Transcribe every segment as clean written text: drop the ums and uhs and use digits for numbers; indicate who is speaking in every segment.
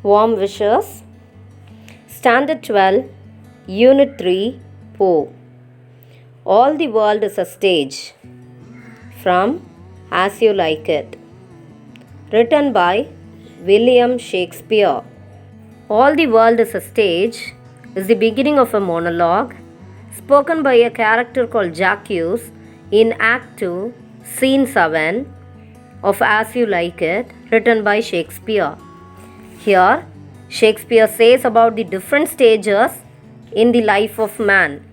Speaker 1: Warm wishes. Standard 12, Unit 3, Poe. All the world is a stage. From As You Like It. Written by William Shakespeare. All the world is a stage is the beginning of a monologue spoken by a character called Jacques in Act 2, Scene 7 of As You Like It, written by Shakespeare. Here, Shakespeare says about the different stages in the life of man.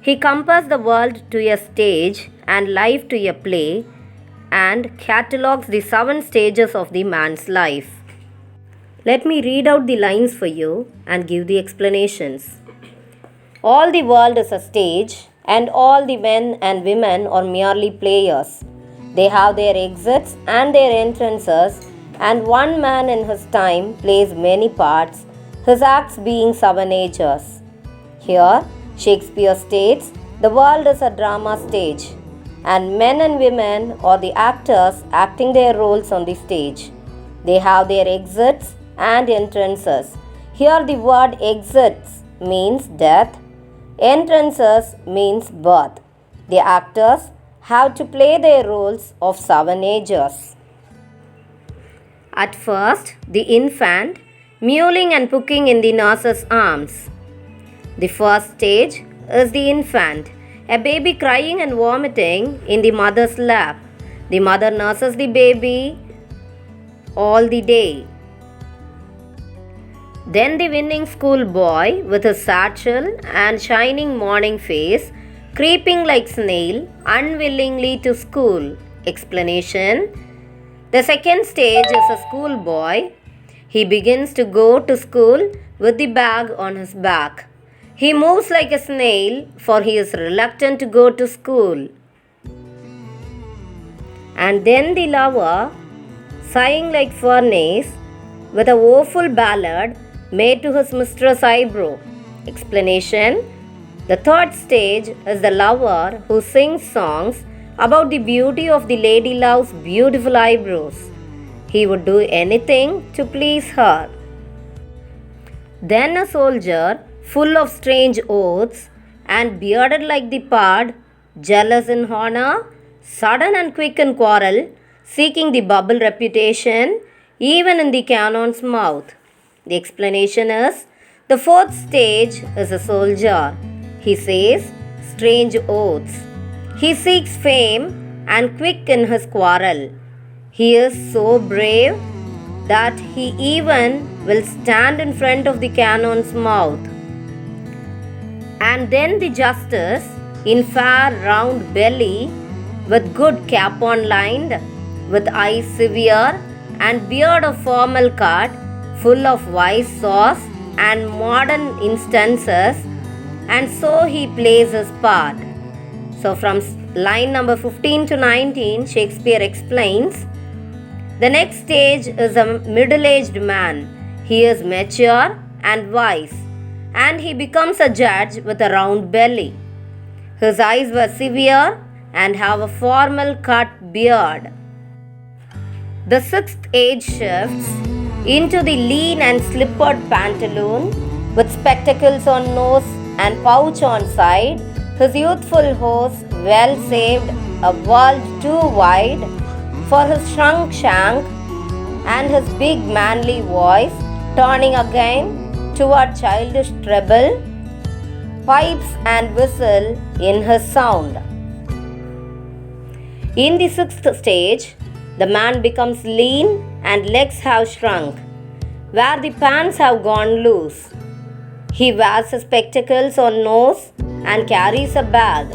Speaker 1: He compares the world to a stage and life to a play and catalogues the 7 stages of the man's life. Let me read out the lines for you and give the explanations. All the world is a stage, and all the men and women are merely players. They have their exits and their entrances, and one man in his time plays many parts, his acts being 7 ages. Here, Shakespeare states the world is a drama stage, and men and women are the actors acting their roles on the stage. They have their exits and entrances. Here, the word exits means death, entrances means birth. The actors have to play their roles of 7 ages. At first, the infant mewling and pucking in the nurse's arms. The first stage is the infant, a baby crying and vomiting in the mother's lap. The mother nurses the baby all the day. Then the winning schoolboy with his satchel and shining morning face, creeping like snail, unwillingly to school. Explanation. The second stage is a schoolboy. He begins to go to school with the bag on his back. He moves like a snail, for he is reluctant to go to school. And then the lover, sighing like furnace, with a woeful ballad made to his mistress' eyebrow. Explanation. The third stage is the lover who sings songs about the beauty of the lady love's beautiful eyebrows. He would do anything to please her. Then a soldier, full of strange oaths, and bearded like the pard, jealous in honor, sudden and quick in quarrel, seeking the bubble reputation, even in the cannon's mouth. The explanation is, the fourth stage is a soldier. He says strange oaths. He seeks fame and quick in his quarrel. He is so brave that he even will stand in front of the cannon's mouth. And then the justice, in fair round belly, with good cap on lined, with eyes severe, and beard of formal cut, full of wise sauce and modern instances, and so he plays his part. So from line number 15 to 19, Shakespeare explains, the next stage is a middle-aged man. He is mature and wise, and he becomes a judge with a round belly. His eyes were severe and have a formal cut beard. The sixth age shifts into the lean and slippered pantaloon with spectacles on nose and pouch on side, his youthful horse well saved, a world too wide for his shrunk shank, and his big manly voice turning again toward childish treble, pipes and whistle in his sound. In the sixth stage, the man becomes lean and legs have shrunk, where the pants have gone loose. He wears his spectacles on nose and carries a bag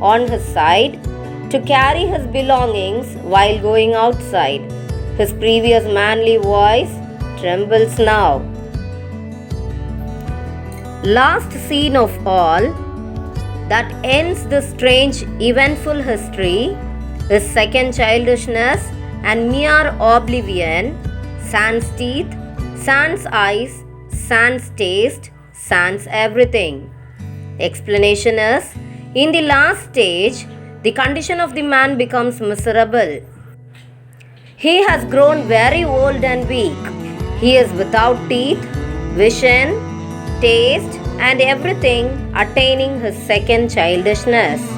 Speaker 1: on his side to carry his belongings while going outside. His previous manly voice trembles now. Last scene of all that ends this strange eventful history is second childishness and mere oblivion, sans teeth, sans eyes, sans taste, sans everything. The explanation is, in the last stage, the condition of the man becomes miserable. He has grown very old and weak. He is without teeth, vision, taste, and everything, attaining his second childishness.